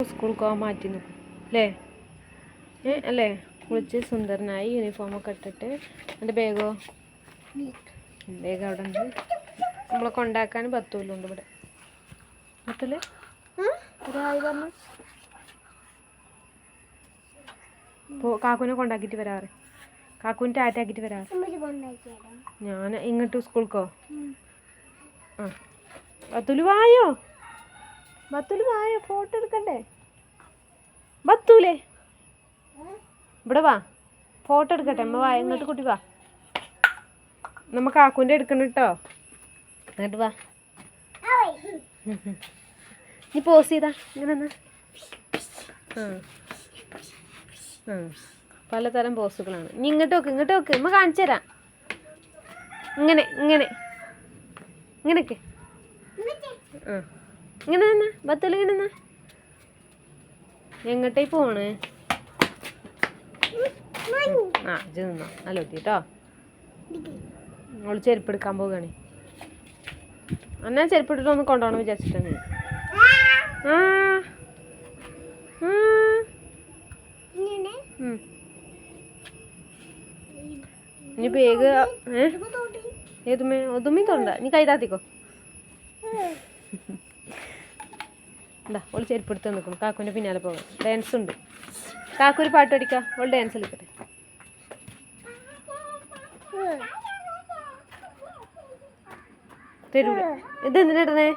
സ്കൂൾക്ക് പോകാൻ മാറ്റി നിൽക്കും അല്ലേ അല്ലേ കുളിച്ച് സുന്ദരനായി യൂണിഫോമൊക്കെ ഇട്ടിട്ട് എൻ്റെ ബാഗോ ബാഗ് അവിടെ ഉണ്ട് നമ്മളെ കൊണ്ടാക്കാൻ ബത്തൂലുണ്ട് ഇവിടെ ബത്തൂല് ഒരായി പറഞ്ഞു കാക്കുനെ കൊണ്ടാക്കിയിട്ട് വരാറ് കാക്കുവിന് ടാറ്റാക്കിയിട്ട് വരാറ് ഞാൻ ഇങ്ങോട്ട് സ്കൂൾക്കോ ആ ബത്തൂല് വായോ ഫോട്ടോ എടുക്കണ്ടേ ബത്തൂലേ ഇവിടെ വാ ഫോട്ടോ എടുക്കട്ടെ അമ്മ വാ ഇങ്ങോട്ട് കുട്ടി വാ നമ്മ കാക്കുവിൻ്റെ എടുക്കണം കേട്ടോ എന്നിട്ട് വാ നീ പോസ് ചെയ്താ ഇങ്ങനെ പലതരം പോസുകളാണ് നീ ഇങ്ങോട്ട് നോക്ക് അമ്മ കാണിച്ചു തരാം ഇങ്ങനെയൊക്കെ ഇങ്ങനെ തന്നെ ബത്തൂല് ഇങ്ങനെ തന്നെ എങ്ങോട്ടേ പോണ് ആ ഇജ്ജ് നിന്നോ നല്ല കുട്ടി കേട്ടോ അവള് ചെരുപ്പ് എടുക്കാൻ പോവുകയാണ് എന്നാ ചെരുപ്പ് ഇട്ടിട്ട് ഒന്ന് കൊണ്ടുപോകണം വിചാരിച്ചിട്ടാണ് ഇനി വേഗ് ഏതുമേ ഒതുമ്മി തൊണ്ട നീ കൈതാത്തിക്കോ എന്താ ഓള് ചെരുപ്പ് എടുത്ത് നിൽക്കണം കാക്കുവിൻ്റെ പിന്നാലെ പോകാം ഡാൻസ് ഉണ്ട് കാക്കു ഒരു പാട്ട് പഠിക്കാം ഓൾ ഡാൻസ് കളിക്കട്ടെ തരൂല ഇതെന്തിനാ ഇടണേ